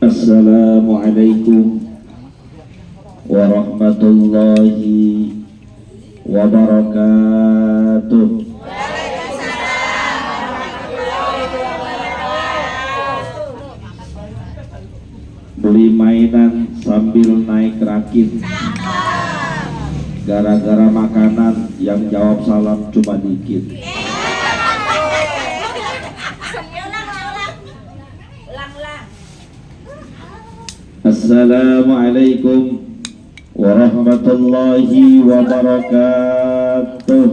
Assalamualaikum warahmatullahi wabarakatuh. Beli mainan sambil naik rakit, gara-gara makanan yang jawab salam cuma dikit. Assalamualaikum warahmatullahi wabarakatuh.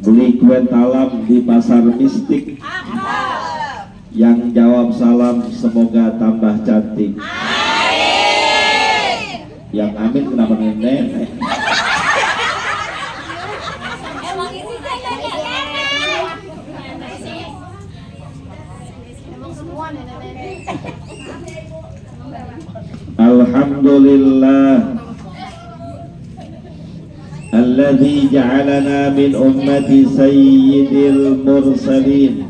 Beli kue talam di pasar mistik, yang jawab salam semoga tambah cantik. Yang amin kenapa nenek? Alhamdulillah alladzi ja'alana min ummati sayyidil mursalin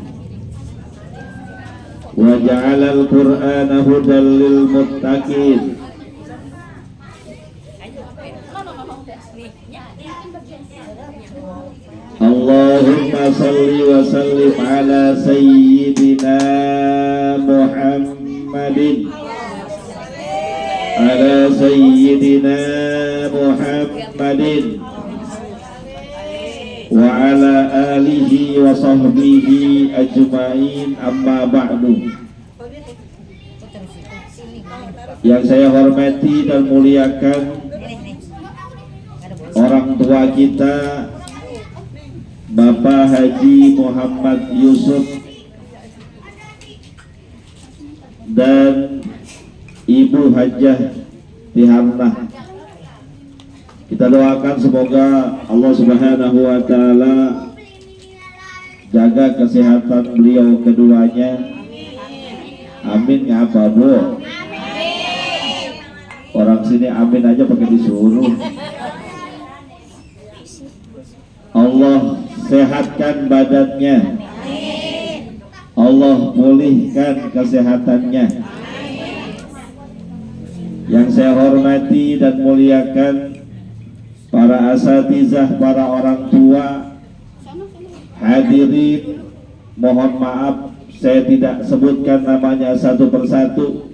wa ja'alal qur'ana hudan lil muttaqin. Allahumma salli wa sallim ala sayyidina Muhammadin ala sayyidina Muhammadin wa ala alihi wa sahbihi ajma'in, amma ba'du. Yang saya hormati dan muliakan orang tua kita, Bapak Haji Muhammad Yusuf dan Ibu Hajah Tiharnah. Kita doakan semoga Allah Subhanahu wa taala jaga kesehatan beliau keduanya. Amin. Ngapa, Bu? Orang sini amin aja pakai disuruh. Allah sehatkan badannya, Allah pulihkan kesehatannya. Yang saya hormati dan muliakan para asatizah, para orang tua, hadirin, mohon maaf saya tidak sebutkan namanya satu persatu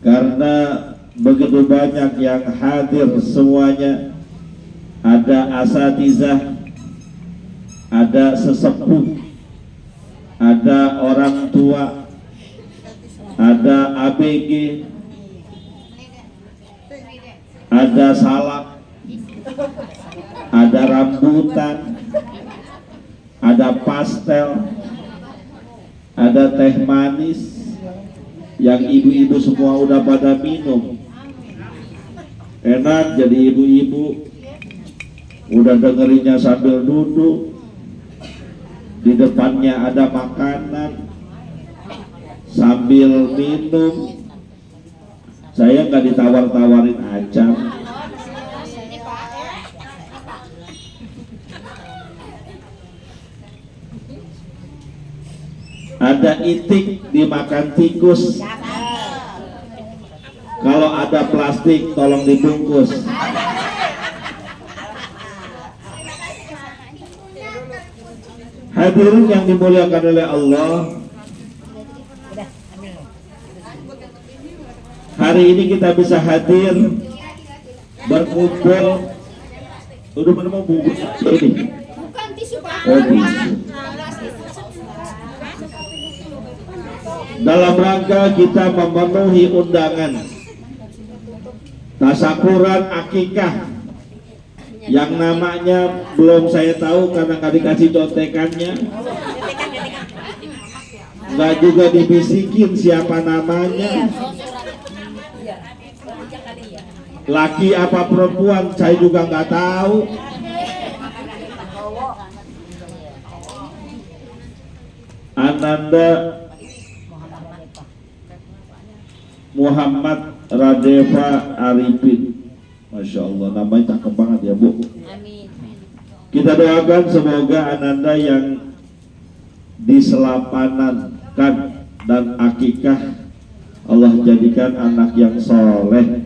karena begitu banyak yang hadir semuanya. Ada asatizah, ada sesepuh, ada orang tua, ada ABG, ada salak, ada rambutan, ada pastel, ada teh manis yang ibu-ibu semua udah pada minum. Enak jadi ibu-ibu, udah dengerinnya sambil duduk, di depannya ada makanan sambil minum. Saya nggak ditawar-tawarin acam. Ada itik dimakan tikus. Kalau ada plastik tolong dibungkus. Hadirin yang dimuliakan oleh Allah, hari ini kita bisa hadir berkumpul. Udah mana mau bungkus ini? Oh, tisu. Dalam rangka kita memenuhi undangan tasakuran akikah yang namanya belum saya tahu karena nggak dikasih contekannya, nggak juga dibisikin siapa namanya, laki apa perempuan saya juga nggak tahu. Ananda Muhammad Radeva Arifin, Masya Allah, namanya cakep banget ya Bu. Amin. Kita doakan semoga ananda yang diselapanankan dan akikah Allah jadikan anak yang soleh,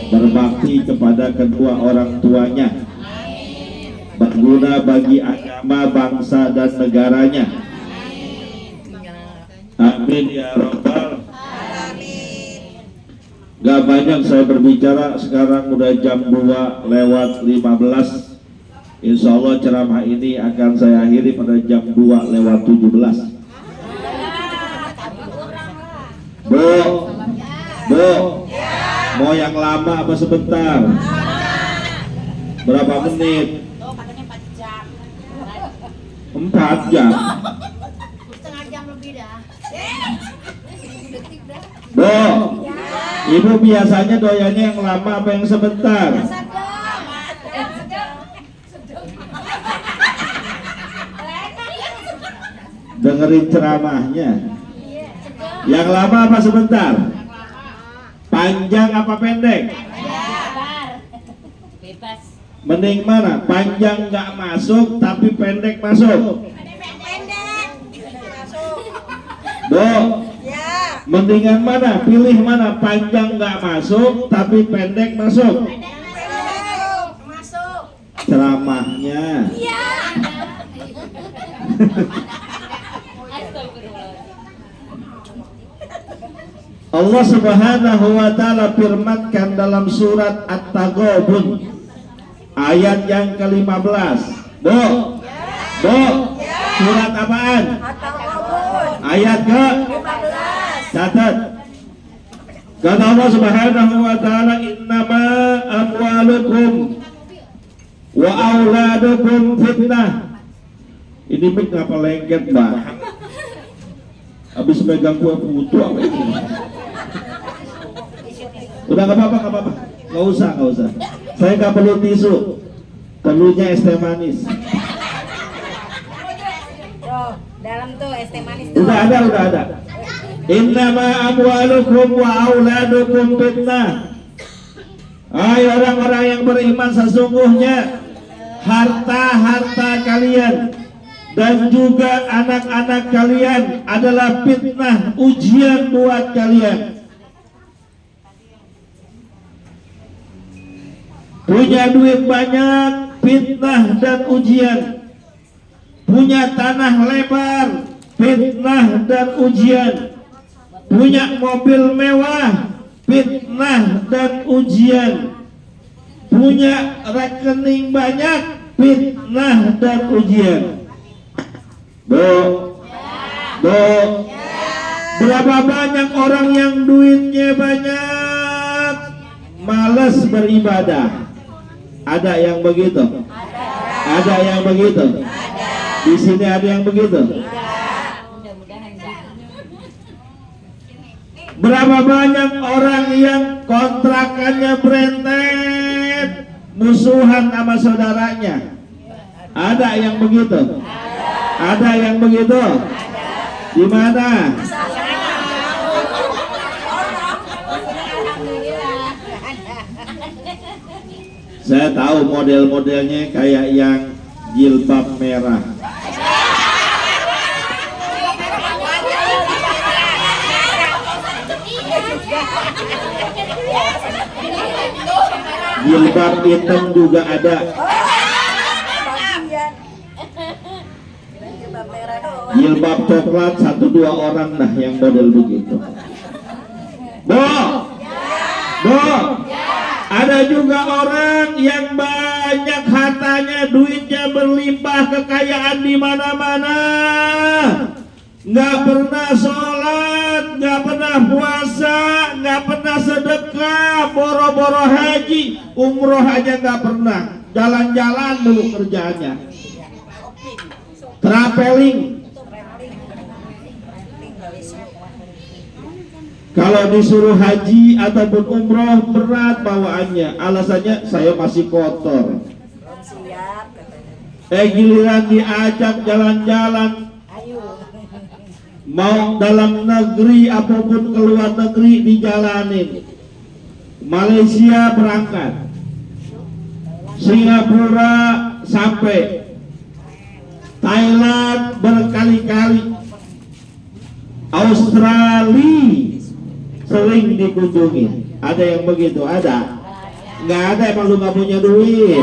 berbakti kepada kedua orang tuanya, berguna bagi agama, bangsa dan negaranya. Amin ya robbal alamin. Gak banyak saya berbicara, sekarang udah jam 2:15. Insya Allah ceramah ini akan saya akhiri pada jam 2:17. Bu, mau yang lama apa sebentar? Berapa menit? 4 jam. Setengah jam lebih dah. Bu, ibu biasanya doyannya yang lama apa yang sebentar? Dengerin ceramahnya. Yang lama apa sebentar? Panjang apa pendek? Bebas. Mending mana? Panjang nggak masuk tapi pendek masuk. Pendek. Masuk. Bu, Ya. mendingan mana? Pilih mana? Panjang nggak masuk tapi pendek masuk. Pendek. Masuk. Ceramahnya. Iya. Allah Subhanahu wa taala firmankan dalam surat At-Taghabun ayat yang ke-15. Bu, surat apaan? Ayat ke-15. Catat. Kata Allah Subhanahu wa taala, innama amwalukum wa auladukum fitnah. Ini mik ngapa lengket, Mbak? Habis megang kue putu apa ini? Udah nggak apa-apa, nggak usah. Saya nggak perlu tisu, perlunya es teh manis. Tuh, dalam tuh es teh manis tuh. Udah ada. Innama amwalukum wa auladukum fitnah. Hai orang-orang yang beriman, sesungguhnya harta kalian dan juga anak-anak kalian adalah fitnah, ujian buat kalian. Punya duit banyak, fitnah dan ujian. Punya tanah lebar, fitnah dan ujian. Punya mobil mewah, fitnah dan ujian. Punya rekening banyak, fitnah dan ujian. Bu, berapa banyak orang yang duitnya banyak, malas beribadah? Ada yang begitu? Ada yang begitu? Di sini ada yang begitu? Berapa banyak orang yang kontrakannya berentet, musuhan sama saudaranya? Ada yang begitu? Ada yang begitu? Di mana? Saya tahu model-modelnya kayak yang jilbab merah. Jilbab hitam juga ada. Jilbab coklat 1-2 orang dah yang model begitu. Bu, ada juga orang yang banyak hartanya, duitnya berlimpah, kekayaan di mana-mana, nggak pernah sholat, nggak pernah puasa, nggak pernah sedekah, boro-boro haji, umroh aja nggak pernah, jalan-jalan dulu kerjaannya, traveling. Kalau disuruh haji ataupun umroh berat bawaannya, alasannya saya masih kotor. Giliran diajak jalan-jalan, mau dalam negeri apapun keluar negeri dijalanin. Malaysia berangkat, Singapura sampai Thailand berkali-kali, Australia sering dikunjungi. Ada yang begitu? Ada? Nggak ada, emang lu nggak punya duit.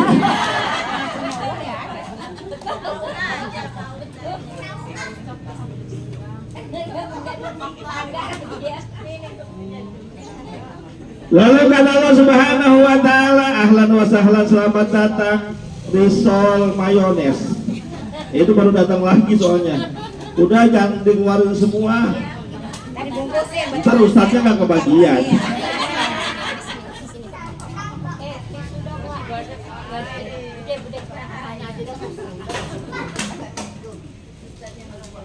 Lalu kata Allah Subhanahu wa taala, ahlan wa sahlan, selamat datang risol mayones. Itu baru datang lagi soalnya. Udah jangan dikeluarin semua. Tadi bungkusin. Ntar ustadznya nggak kebagian.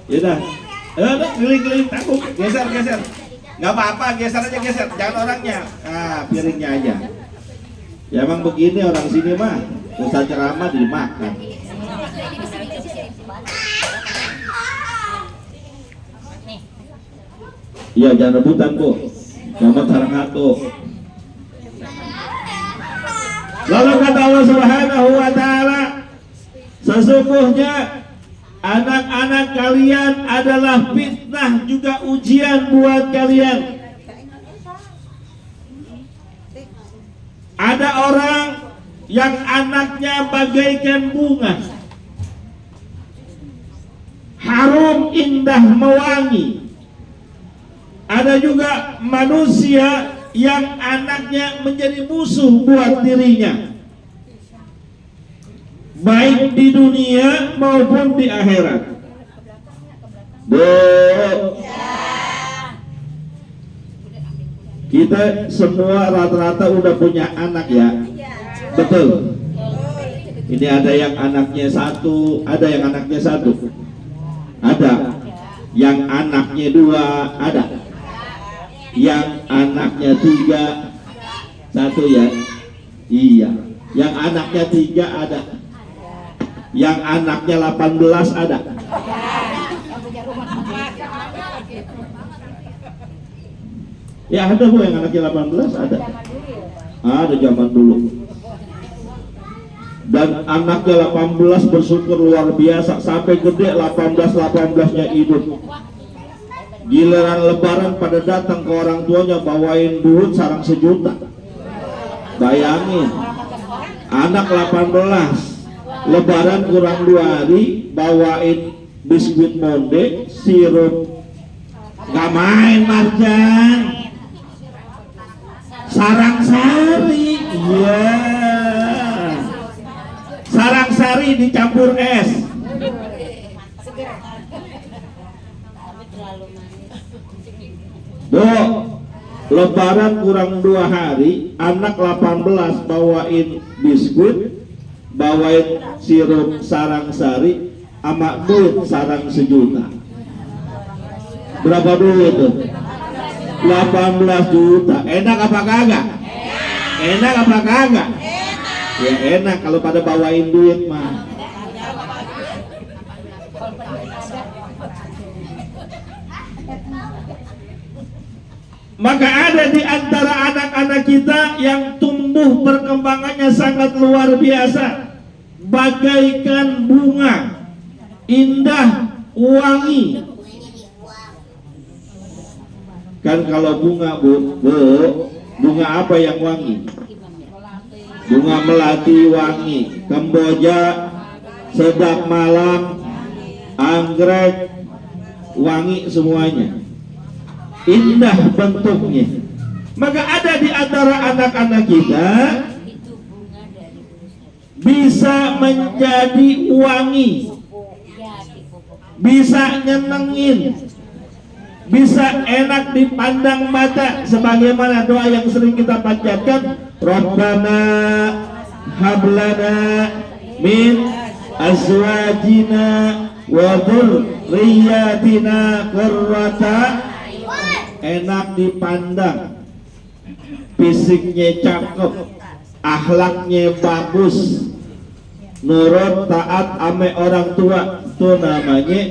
Yaudah, keliling-keliling takut, geser. Nggak apa-apa, geser aja geser, jangan orangnya. Piringnya aja. Ya emang begini orang sini mah, usah ceramah dimakan. Iya, jangan rebutan bu, jangan sarang hatu. Lalu kata Allah Subhanahu wa taala, sesungguhnya anak-anak kalian adalah fitnah juga ujian buat kalian. Ada orang yang anaknya bagaikan bunga, harum, indah, mewangi. Ada juga manusia yang anaknya menjadi musuh buat dirinya, baik di dunia maupun di akhirat. Kita semua rata-rata udah punya anak ya, betul. Ini ada yang anaknya satu, ada yang anaknya satu, ada yang anaknya dua, ada yang anaknya tiga, satu ya, iya. Yang anaknya tiga ada, yang anaknya 18 ada. Ya ada bu yang anaknya 18 ada. Ada zaman dulu. Dan anaknya 18 bersyukur luar biasa sampai gede 18-18-nya hidup. Giliran lebaran pada datang ke orang tuanya bawain duit sarang 1 juta. Bayangin, anak 18 lebaran kurang 2 hari bawain biskuit monde, sirup, gak main Marjan, sarang sari, iya, sarang sari dicampur es. Bu, lebaran kurang 2 hari, anak 18 bawain biskuit, bawain sirup sarang sari, sama duit sarang 1 juta. Berapa duit itu? 18 juta. Enak apa kagak? Enak apa kagak? Ya enak kalau pada bawain duit mah. Maka ada di antara anak-anak kita yang tumbuh perkembangannya sangat luar biasa, bagaikan bunga, indah, wangi. Kan kalau bunga bu, bunga apa yang wangi? Bunga melati wangi, kemboja, sedap malam, anggrek, wangi semuanya. Indah bentuknya. Maka ada di antara anak-anak kita bisa menjadi wangi, bisa nyenengin, bisa enak dipandang mata, sebagaimana doa yang sering kita panjatkan, Rabbana hablana min azwajina wa dzurriyyatina qurrata. Enak dipandang, fisiknya cakep, akhlaknya bagus, nurut taat ame orang tua, itu namanya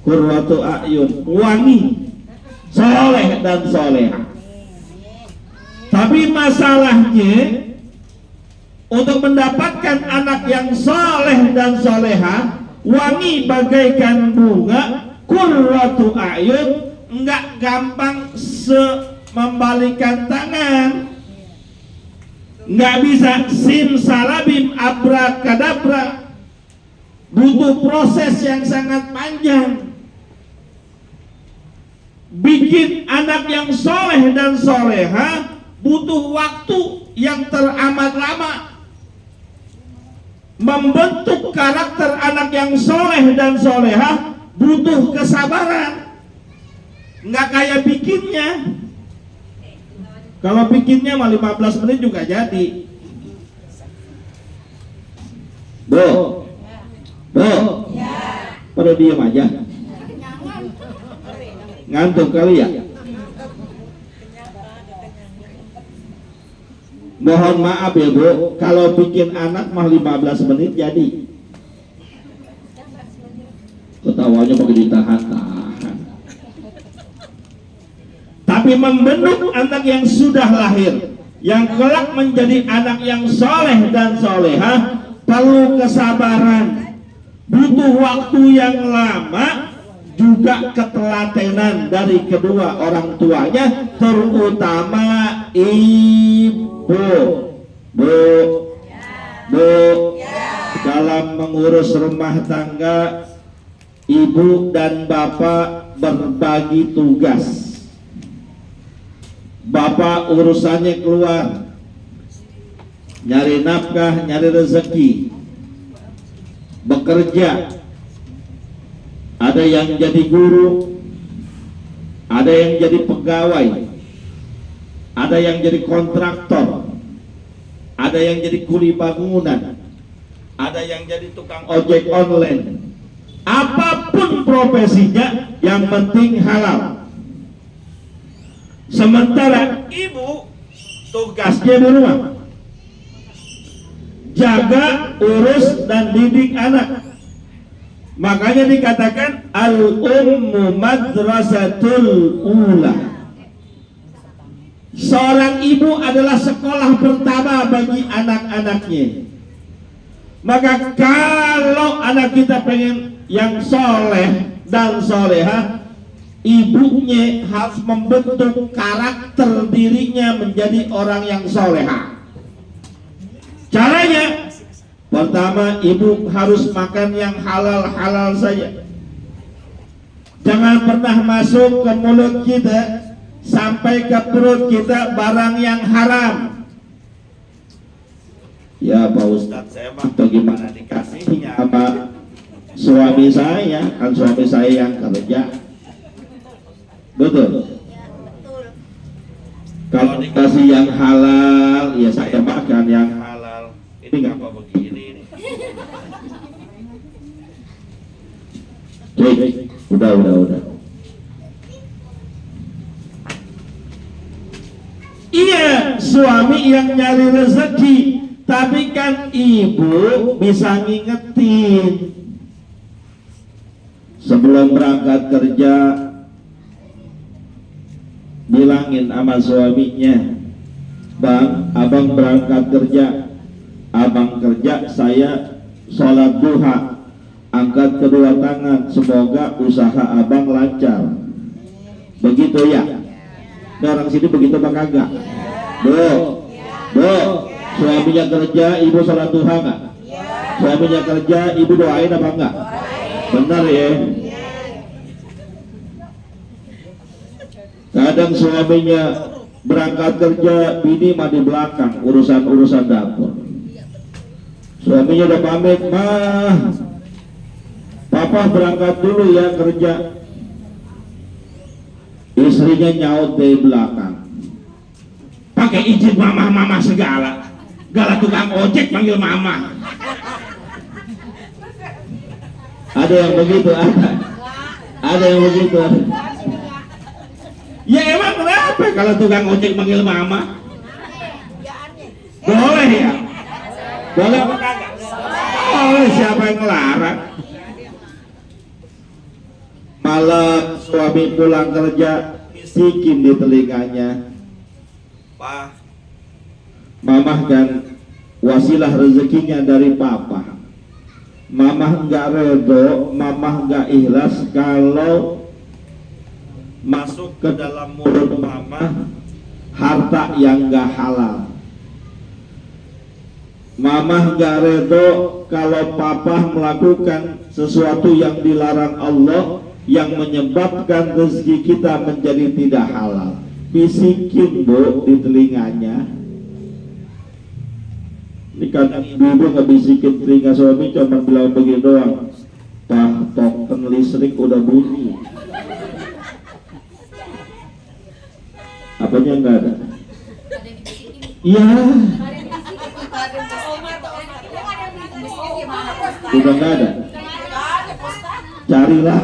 qurratu a'yun, wangi, soleh dan soleha. Tapi masalahnya untuk mendapatkan anak yang soleh dan soleha, wangi bagaikan bunga, qurratu a'yun, enggak gampang membalikan tangan, enggak bisa simsalabim abrakadabra, butuh proses yang sangat panjang. Bikin anak yang soleh dan soleha butuh waktu yang teramat lama. Membentuk karakter anak yang soleh dan soleha butuh kesabaran. Nggak kayak bikinnya. Kalau bikinnya mah 15 menit juga jadi. Bu, pada diam aja. Ngantuk kali ya. Mohon maaf ya Bu, kalau bikin anak mah 15 menit jadi. Ketawanya pakai ditahan-tahan. Tapi membentuk anak yang sudah lahir, yang kelak menjadi anak yang soleh dan soleha, perlu kesabaran, butuh waktu yang lama, juga ketelatenan dari kedua orang tuanya, terutama ibu. Bu, dalam mengurus rumah tangga, ibu dan bapak berbagi tugas. Bapak urusannya keluar, nyari nafkah, nyari rezeki, bekerja. Ada yang jadi guru, ada yang jadi pegawai, ada yang jadi kontraktor, ada yang jadi kuli bangunan, ada yang jadi tukang ojek online. Apapun profesinya, yang penting halal. Sementara ibu tugasnya di rumah, jaga, urus, dan didik anak. Makanya dikatakan al-ummu madrasatul ula. Seorang ibu adalah sekolah pertama bagi anak-anaknya. Maka kalau anak kita pengen yang soleh dan soleha, ibunya harus membentuk karakter dirinya menjadi orang yang soleha. Caranya, pertama, ibu harus makan yang halal-halal saja. Jangan pernah masuk ke mulut kita sampai ke perut kita barang yang haram. Ya Pak Ustadz, saya mah bagaimana dikasihnya sama suami saya, kan suami saya yang kerja. Betul. Kalau dikasih yang halal, ya saya makan yang halal. Ini ngapa begini? Udah. Iya, suami yang nyari rezeki, tapi kan ibu bisa ngingetin. Sebelum berangkat kerja, bilangin sama suaminya, Bang, abang berangkat kerja, abang kerja, saya sholat duha, angkat kedua tangan, semoga usaha abang lancar. Begitu ya? Nah, orang sini begitu apa kagak? Suaminya kerja, ibu sholat duha nggak? Suaminya kerja, ibu doain apa enggak? Benar ya? Kadang suaminya berangkat kerja, bini mah di belakang urusan-urusan dapur. Suaminya udah pamit, mah papa berangkat dulu ya kerja. Istrinya nyaut dari belakang, pakai izin mama segala. Gala tukang ojek panggil mama. Ada yang begitu, ada yang begitu. Ya emang kenapa kalau tukang ojek manggil mama? Boleh ya? Boleh apa kagak? Boleh, siapa yang ngelarang? Malam suami pulang kerja, bisikin di telinganya, Pak, Mamah kan wasilah rezekinya dari papa. Mamah enggak redo, mamah enggak ikhlas kalau masuk ke dalam mulut mamah harta yang enggak halal. Mamah enggak redo kalau papa melakukan sesuatu yang dilarang Allah, yang menyebabkan rezeki kita menjadi tidak halal. Bisikin bu di telinganya. Ini kan ibu nggak bisikin telinga suami, cuma bilang begini doang, pak token listrik udah bunyi. Apanya nggak ada? Iya. Udah nggak ada. Carilah.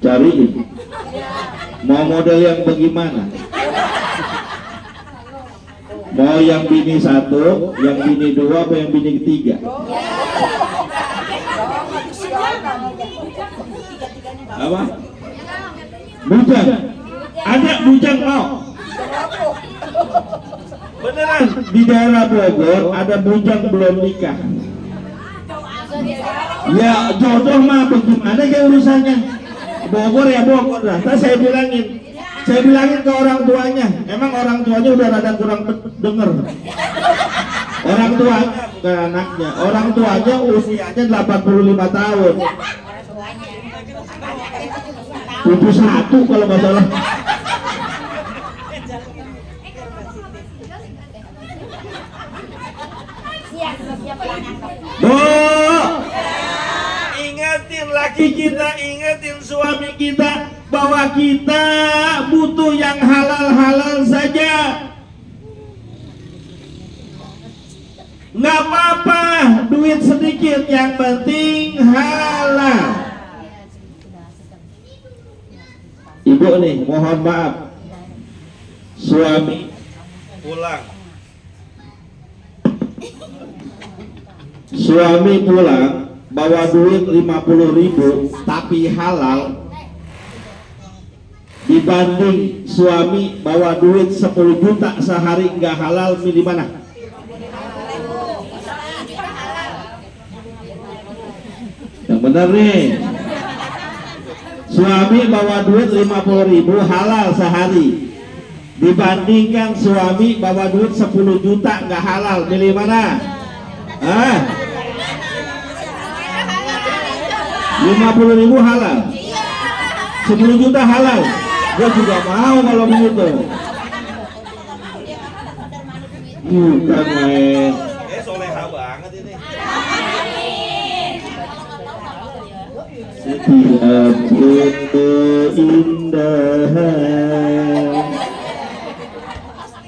Cariin. Mau model yang bagaimana? Mau yang bini satu, yang bini dua, apa yang bini ketiga? Apa? Bujang. Ada bujang mau? Beneran di daerah Bogor ada bujang belum nikah. Ya jodoh mah bagaimana ya urusannya? Bogor ya Bogor lah. Saya bilangin ke orang tuanya. Emang orang tuanya udah rada kurang denger. Orang tuanya bukan anaknya. Orang tuanya usianya 85 tahun. 71 kalau nggak salah. Bu, ingatin laki kita, ingatin suami kita bahwa kita butuh yang halal-halal saja. Nggak apa-apa, duit sedikit, yang penting halal. Ibu nih, mohon maaf, suami pulang. Suami pulang bawa duit 50.000 tapi halal, dibanding suami bawa duit 10 juta sehari nggak halal, milih mana? Yang benar nih, suami bawa duit 50.000 halal sehari, dibandingkan suami bawa duit 10 juta nggak halal, milih mana? 50.000 halal, 10 juta halal. Gue juga mau kalau begitu. Bukan main. Soleha banget ini. Setiap keindahan.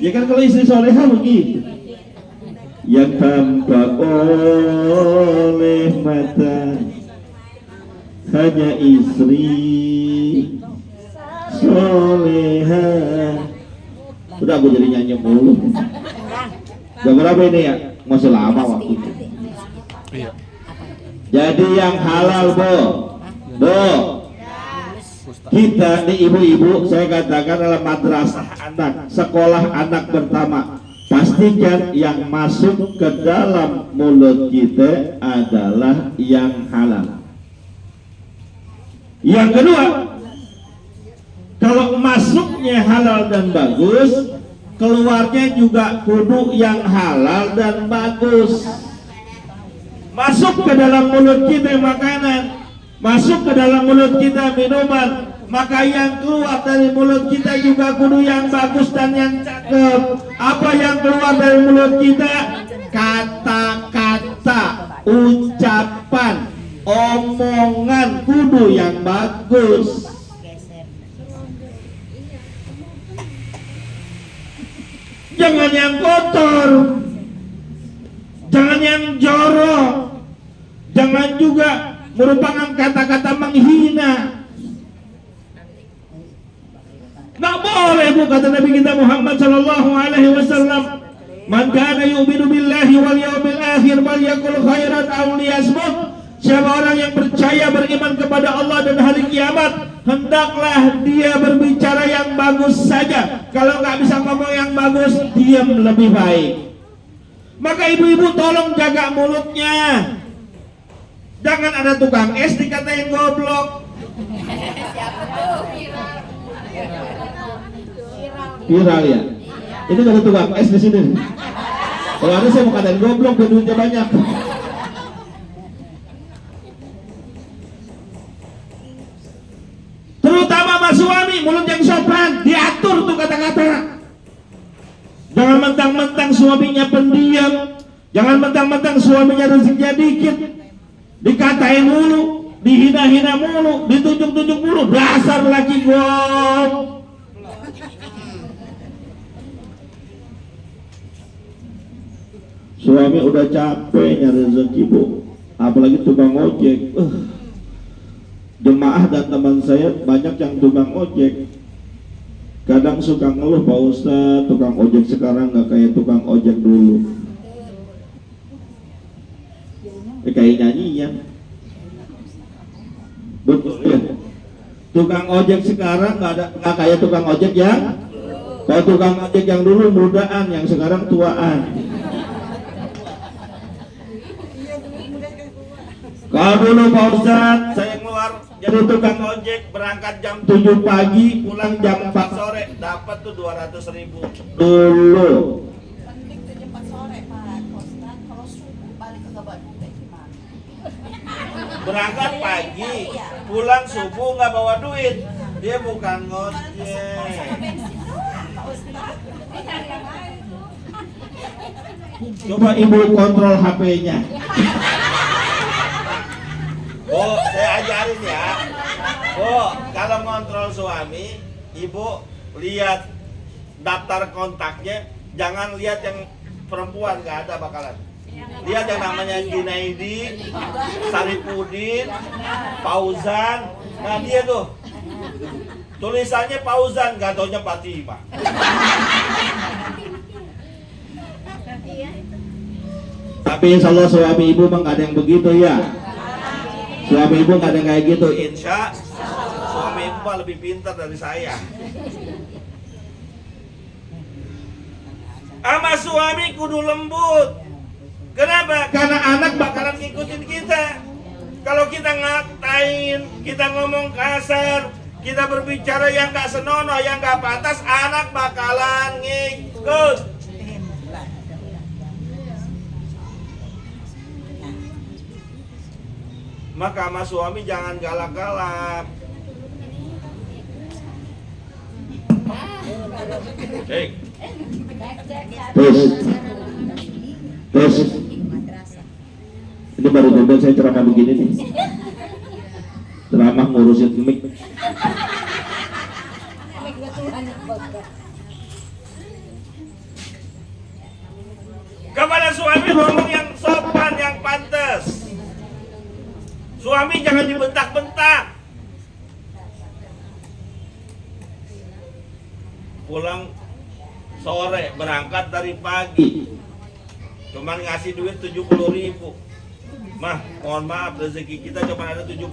Ya kan kalau istri soleha begitu. Yang tampak oleh mata hanya istri soleha. Udah aku jadi nyanyi mulu. Jam berapa ini ya? Masih lama waktunya. Iya. Jadi yang halal bu, kita nih ibu-ibu, saya katakan adalah madrasah anak, sekolah anak pertama. Pastikan yang masuk ke dalam mulut kita adalah yang halal. Yang kedua, kalau masuknya halal dan bagus, keluarnya juga kudu yang halal dan bagus. Masuk ke dalam mulut kita makanan, masuk ke dalam mulut kita minuman, maka yang keluar dari mulut kita juga kudu yang bagus dan yang cakep. Apa yang keluar dari mulut kita? Kata-kata, ucapan, omongan kudu yang bagus. Jangan yang kotor, jangan yang jorok, jangan juga merupakan kata-kata menghina. Nggak boleh bu, kata Nabi kita Muhammad sallallahu alaihi wasallam, man kana yu'minu billahi wal yawmil akhir falyakul khairan aw liyasmut. Siapa orang yang percaya beriman kepada Allah dan hari kiamat, hendaklah dia berbicara yang bagus saja. Kalau nggak bisa ngomong yang bagus, diam lebih baik. Maka ibu-ibu tolong jaga mulutnya. Jangan ada tukang es dikatain goblok. Viral ya. Ini gak ada tukang es di sini. Kalau ada saya mau katain goblok, duitnya banyak. Terutama sama suami, mulut yang sopan, diatur tuh kata-kata. Jangan mentang-mentang suaminya pendiam, jangan mentang-mentang suaminya rezekinya dikit, dikatain mulu, dihina-hina mulu, ditunjuk-tunjuk mulu, dasar laki gong. Suami udah capek nyari rezeki bu, apalagi tukang ojek. Jemaah dan teman saya banyak yang tukang ojek. Kadang suka ngeluh, Pak Ustadz, tukang ojek sekarang nggak kayak tukang ojek dulu. Kayak nyanyian. Betul ya. Tukang ojek sekarang nggak kayak tukang ojek yang. Kalau tukang ojek yang dulu mudaan, yang sekarang tuaan. Kalau dulu Pak Ustadz, saya keluar jadi tukang ojek, berangkat jam 7 pagi, pulang jam 4 sore, dapat tuh 200.000 dulu. Penting tuh jam 4 sore Pak Ustadz, kalau subuh balik ke Bandung gimana? Berangkat pagi, pulang subuh nggak bawa duit, dia bukan ngojek. Coba ibu kontrol HP-nya. Oh, saya ajarin ya. Oh, kalau ngontrol suami, ibu lihat daftar kontaknya, jangan lihat yang perempuan, nggak ada bakalan. Lihat yang namanya Junaidi, Saripudin, Fauzan. Nah dia tuh tulisannya Fauzan, nggak taunya Fatimah. Tapi insya Allah suami ibu mah nggak ada yang begitu ya. Suami ibu nggak ada yang kayak gitu. Insya suami ibu mah lebih pintar dari saya. Sama suami kudu lembut. Kenapa? Karena anak bakalan ngikutin kita. Kalau kita ngatain, kita ngomong kasar, kita berbicara yang gak senonoh, yang gak pantas, anak bakalan ngikut. Maka sama suami jangan galak-galak. Hey. Terus ini baru betul saya ceramah begini nih. Ceramah ngurusin mic. Kepada suami ngomong yang sopan, yang pantas. Suami jangan dibentak-bentak. Pulang sore, berangkat dari pagi, cuman ngasih duit 70.000. Mah, mohon maaf, rezeki kita cuma ada 70.000.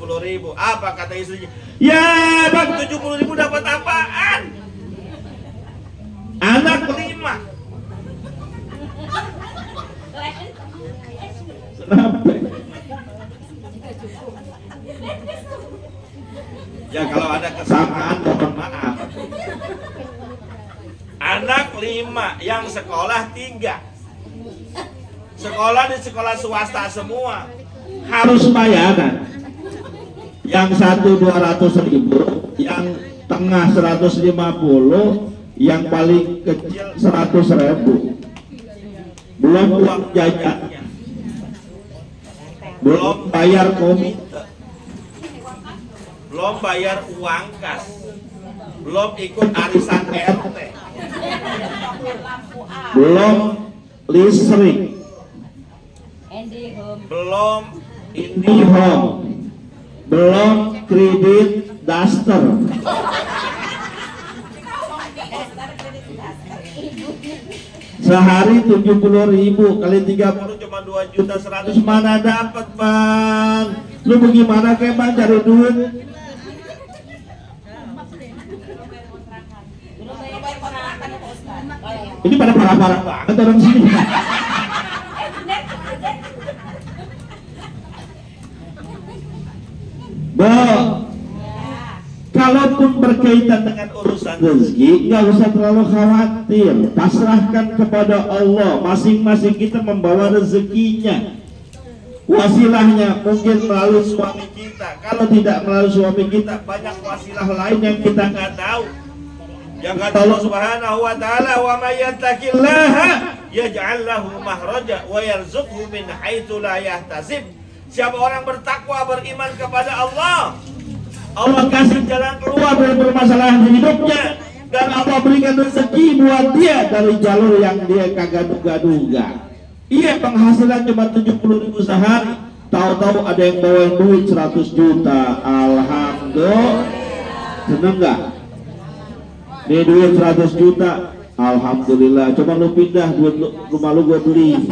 Apa kata istrinya? Ya bang, 70.000 dapat apaan? Anak 5. Kenapa? Ya kalau ada kesamaan mohon maaf. Anak 5, yang sekolah 3. Sekolah di sekolah swasta semua. Harus bayaran. Yang satu 200.000, yang tengah 150, yang paling kecil 100.000. Belum uang jajannya. Belum bayar komite. Belum bayar uang kas. Belum ikut arisan RT. Belum listrik. Belum IndiHome. Belum kredit daster. Sehari 70.000 kali 30 cuma 2.100.000. Mana dapat bang? Lu bagaimana kayak bang cari duit? Bayar kontrakan ya Pak Ustadz. Ini pada parah-parah banget orang sini. Bo, kalaupun berkaitan dengan urusan rezeki, nggak usah terlalu khawatir. Pasrahkan kepada Allah. Masing-masing kita membawa rezekinya. Wasilahnya mungkin melalui suami kita. Kalau tidak melalui suami kita, banyak wasilah lain yang kita nggak tahu. Yang kata Allah Subhanahu wa taala, "Wa may yattaqillaha yaj'al lahu mahraja wa yarzuqhu min haitsu la yahtasib." Siapa orang bertakwa, beriman kepada Allah, Allah kasih jalan keluar dari permasalahan hidupnya, dan Allah berikan rezeki buat dia dari jalur yang dia kagak duga-duga. Iya, penghasilan cuma 70.000 sehari, tahu-tahu ada yang bawa duit 100 juta. Alhamdulillah. Seneng nggak? Nih duit 100 juta. Alhamdulillah. Coba lu pindah duit rumah lu, gua beli.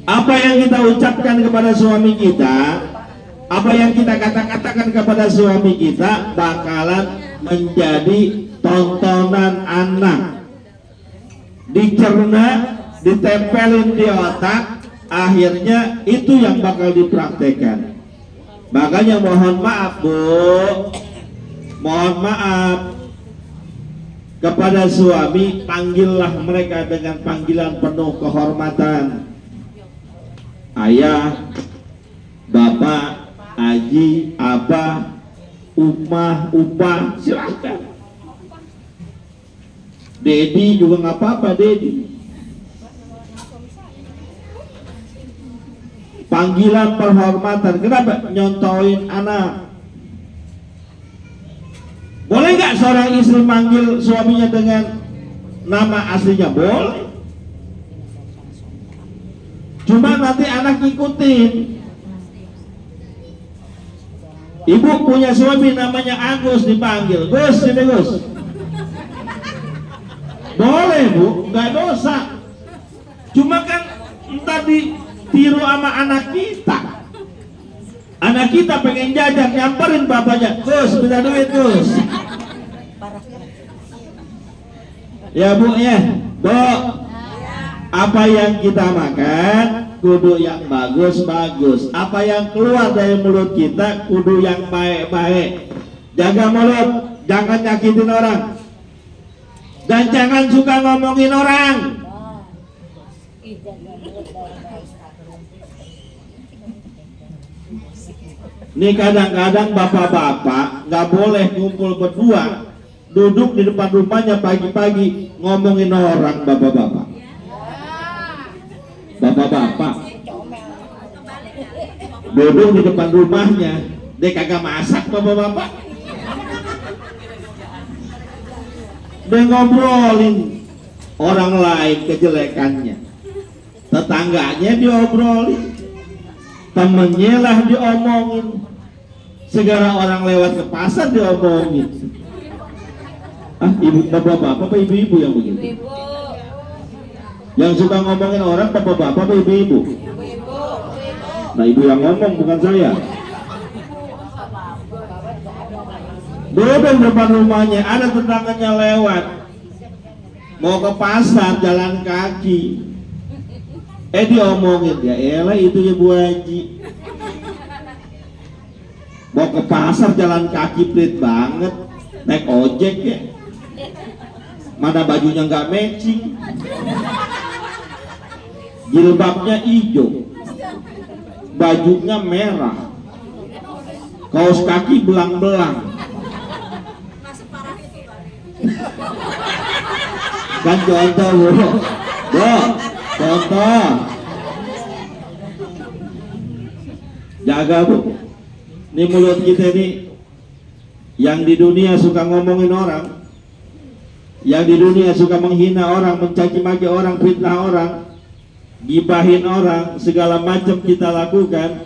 Apa yang kita ucapkan kepada suami kita, apa yang kita katakan kepada suami kita bakalan menjadi tontonan anak. Dicerna, ditempelin di otak, akhirnya itu yang bakal dipraktekkan. Makanya mohon maaf Bu, mohon maaf kepada suami, panggillah mereka dengan panggilan penuh kehormatan. Ayah, bapak, aji, abah, umah, upah, silahkan. Dedi juga nggak apa-apa, Dedi. Panggilan penghormatan. Kenapa nyontoin anak? Boleh nggak seorang istri manggil suaminya dengan nama aslinya? Boleh. Cuma nanti anak ikutin. Ibu punya suami namanya Agus, dipanggil Gus, sini Gus. Boleh Bu, nggak dosa. Cuma kan entar ditiru sama anak kita. Anak kita pengen jajan, nyamperin bapaknya, Gus, minta duit Gus. Ya Bu ya, Bu. Apa yang kita makan kudu yang bagus-bagus. Apa yang keluar dari mulut kita kudu yang baik-baik. Jaga mulut, jangan nyakitin orang. Dan jangan suka ngomongin orang. Nih kadang-kadang bapak-bapak nggak boleh ngumpul berdua, duduk di depan rumahnya pagi-pagi ngomongin orang. Bapak-bapak duduk di depan rumahnya, dia kagak masak. Bapak-bapak dia ngobrolin orang lain kejelekannya, tetangganya diobrolin, temennya lah diomongin, segala orang lewat ke pasar diomongin. Ibu bapak-bapak apa ibu-ibu yang begitu? Yang suka ngomongin orang bapak-bapak apa ibu-ibu? Nah, ibu yang ngomong bukan saya. Duduk depan rumahnya, ada tetangganya lewat, mau ke pasar jalan kaki. Diomongin, ya elah itu ya Bu Haji. Mau ke pasar jalan kaki pelit banget, naik ojek ya. Mana bajunya nggak matching, jilbabnya hijau, bajunya merah, kaos kaki belang-belang. Kan contoh Bu, contoh. Jaga Bu, ini mulut kita nih, yang di dunia suka ngomongin orang, yang di dunia suka menghina orang, mencaci maki orang, fitnah orang, gibahin orang, segala macam kita lakukan.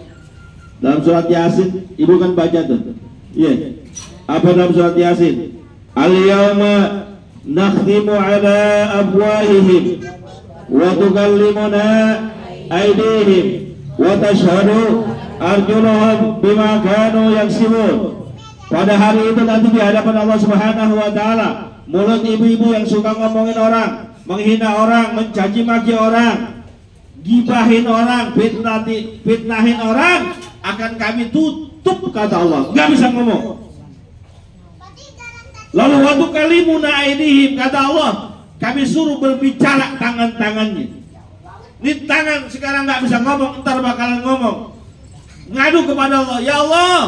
Dalam surat Yasin, ibu kan baca tuh. Iya. Apa dalam surat Yasin? Al-yawma nakhtimu ala afwahihim wa tukallimuna aydihim wa tashhadu arjuluhum bima kanu yaksibun. Pada hari itu nanti di hadapan Allah Subhanahu wa taala, mulut ibu-ibu yang suka ngomongin orang, menghina orang, mencaci maki orang, gibahin orang, fitnahin orang, akan kami tutup, kata Allah, nggak bisa ngomong. Lalu waktu kalimuna aidihim, kata Allah, kami suruh berbicara tangan-tangannya. Ini tangan sekarang nggak bisa ngomong, ntar bakalan ngomong. Ngadu kepada Allah, ya Allah,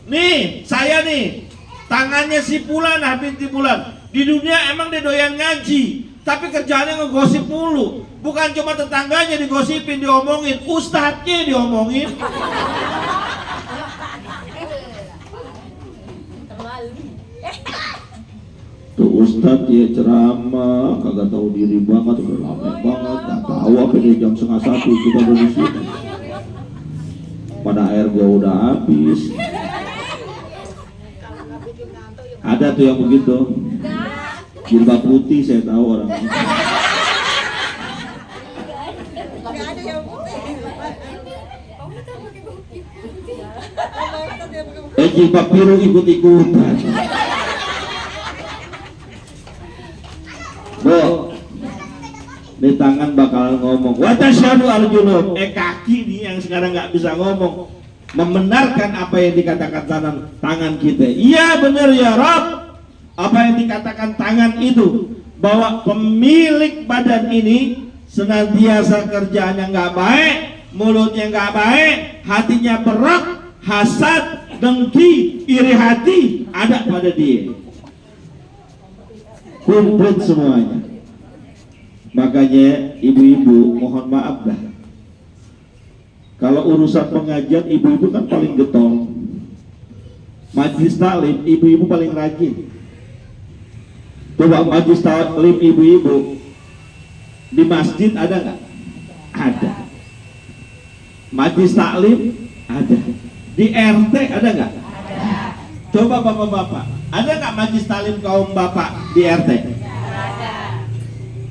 nih saya nih tangannya si Fulanah binti Fulan. Di dunia emang dia doyan ngaji, tapi kerjaannya ngegosip mulu. Bukan cuma tetangganya digosipin, diomongin, ustadznya diomongin. Tuh ustadz dia ceramah, kagak tahu diri banget, udah lama banget, nggak tahu apa dia jam 12:30 kita udah di sini. Pada air gua udah habis. Ada tuh yang begitu. Jilbab putih saya tahu orang. Jilbab biru ikut-ikutan. Bu, di tangan bakal ngomong. Wa tasyhadu arjuluhum, kaki nih yang sekarang nggak bisa ngomong, membenarkan apa yang dikatakan tangan kita. Iya benar ya Rabb, apa yang dikatakan tangan itu, bahwa pemilik badan ini senantiasa kerjaannya nggak baik, mulutnya nggak baik, hatinya berat, hasad, dengki, iri hati ada pada dia. Kumpul semuanya. Makanya ibu-ibu mohon maaf dah, kalau urusan pengajian ibu-ibu kan paling getol. Majlis taklim ibu-ibu paling rajin. Coba majlis taklim ibu-ibu di masjid ada nggak? Ada. Majlis taklim ada. Di RT ada nggak? Ada. Coba bapak-bapak, ada nggak majlis taklim kaum bapak di RT? Ada.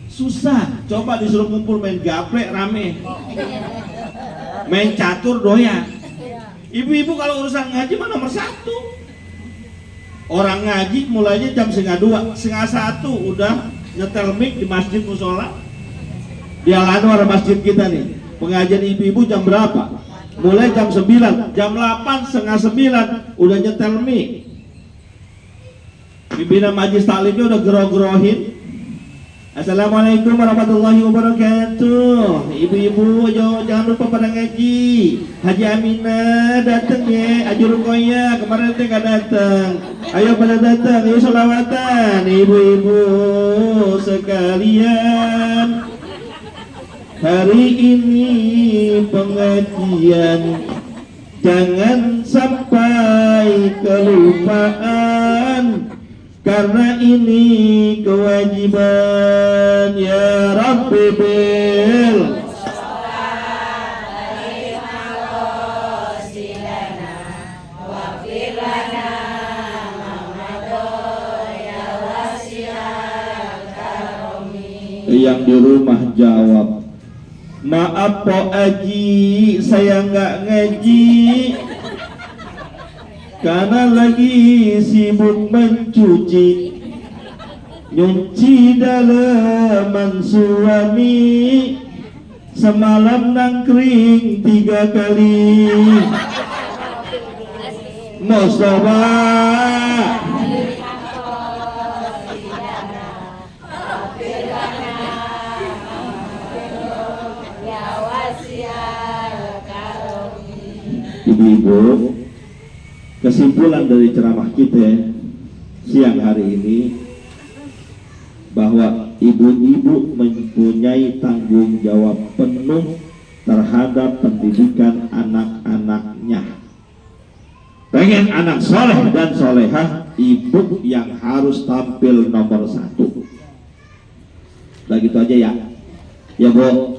Susah. Coba disuruh kumpul main gaplek rame, main catur doyan. Ibu-ibu kalau urusan ngaji mah nomor 1. Orang ngaji mulainya jam 1:30, 1:30 udah nyetel mic di masjid musola. Di Al Anwar masjid kita nih. Pengajian ibu-ibu jam berapa? Mulai jam 9, jam 8, 8:30 udah nyetel mic. Pimpinan majlis taklimnya udah gero-gerohin. Assalamualaikum warahmatullahi wabarakatuh. Ibu-ibu jangan lupa pada ngaji. Haji Aminah dateng ya, Haji Rukoya kemarin teh gak dateng. Ayo pada datang, ayo sholawatan ibu-ibu sekalian. Hari ini pengajian, jangan sampai kelupaan, karena ini kewajiban. Ya Rabbi bil yang di rumah jawab, maaf Po Aji, saya nggak ngaji karena lagi sibuk mencuci, nyuci dalaman suami, semalam nangkring 3 kali. Mustafa ibu-ibu, kesimpulan dari ceramah kita siang hari ini, bahwa ibu-ibu mempunyai tanggung jawab penuh terhadap pendidikan anak-anaknya. Pengen anak soleh dan solehah, ibu yang harus tampil nomor 1. Nah gitu aja ya. Ya Bu,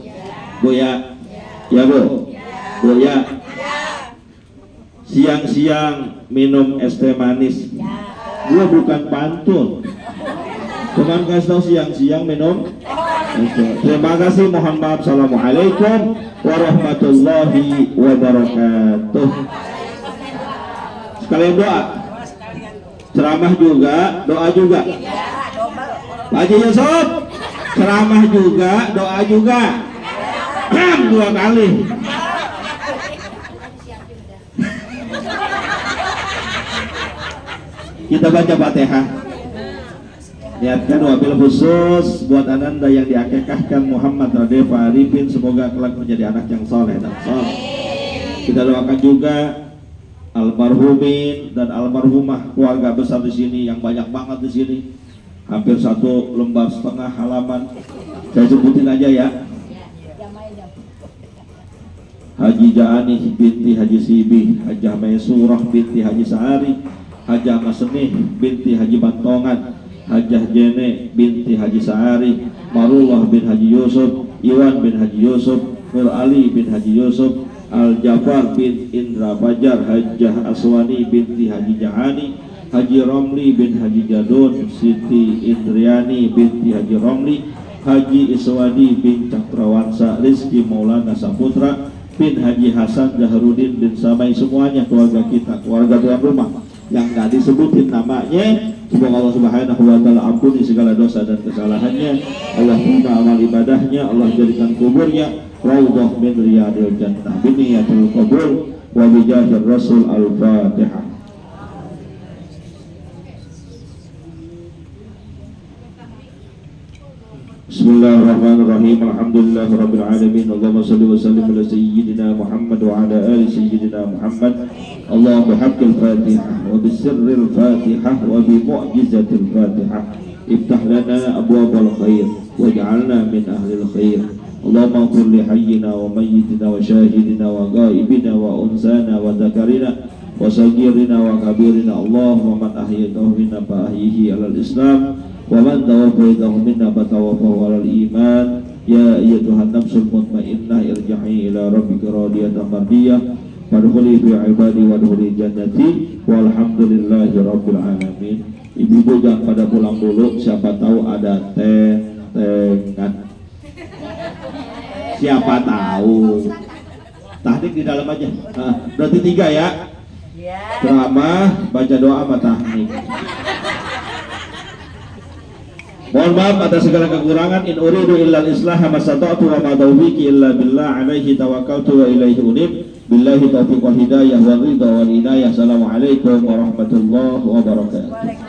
Bu ya, ya Bu, Bu ya. Siang-siang minum es teh manis. Gua bukan pantun, cuman kasih tau siang-siang minum Terima kasih, mohon maaf. Assalamualaikum warahmatullahi wabarakatuh. Sekalian doa, ceramah juga, doa juga. Pak Haji Yusuf, ceramah juga, doa juga. 2 kali. Kita baca Fatihah. Niatkan wabil khusus buat ananda yang diakekahkan Muhammad Radefa Arifin, semoga kelak menjadi anak yang soleh dan soleh. Kita doakan juga almarhumin dan almarhumah keluarga besar di sini yang banyak banget di sini, hampir 1,5 lembar halaman. Saya sebutin aja ya. Haji Jaani binti Haji Sibi, Hajah Maisurah binti Haji Sa'ari, Hajah Masenih binti Haji Bantongan, Hajah Jene binti Haji Sa'ari, Marullah bin Haji Yusuf, Iwan bin Haji Yusuf, Nur Ali bin Haji Yusuf, Al-Jafar bin Indra Fajar, Hajah Aswani binti Haji Jahani, Haji Romli bin Haji Jadun, Siti Indriani binti Haji Romli, Haji Iswadi bin Cakrawansa, Rizki Maulana Saputra bin Haji Hasan Jaharudin bin Samai, semuanya keluarga kita, keluarga tuan rumah yang gak disebutin namanya, semoga Allah Subhanahu wa ta'ala ampuni segala dosa dan kesalahannya. Allah terima amal ibadahnya, Allah jadikan kuburnya raudhah min riyadil jannah biniyatul qabul wa bijahir rasul. Al-Fatihah. Bismillahirrahmanirrahim. Alhamdulillahirabbil alamin. Allahumma shalli wa sallim ala sayyidina Muhammad wa ala ali sayyidina Muhammad. Allahumma bihaqqil Fatihah wa bisirril Fatihah wa bi mu'jizatil Fatihah iftah lana abwabal khair waj'alna min ahlil khair. Allahumma ighfir li hayyina wa mayyitina wa syahidina wa ghaibina wa unsana wa dzakarina wa saghirina wa kabirina. Allahumma man ahyaytahu minna fa ahyihi 'alal Islam wa man tawaffaytahu minna fa tawaffahu 'alal iman. Ya ayyatuhan nafsul mutmainnah irji'i ila rabbika radiyatan mardiyah wadkhuli fi ibadi wadkhuli jannati walhamdulillahi rabbil alamin. Ibu-ibu jangan pada pulang dulu, siapa tahu ada tengan. Siapa tahu. Tahnik di dalam aja. Nah, berarti 3 ya. Ceramah, baca doa, sama tahnik. Mohon maaf atas segala kekurangan. In uridu illa al-islah ma sata'tu wa ma taufiqi illa billah, alaihi tawakkaltu wa ilaihi unib. Billahi taufiq wal hidayah wa ridha wal inayah. Assalamualaikum warahmatullahi wabarakatuh.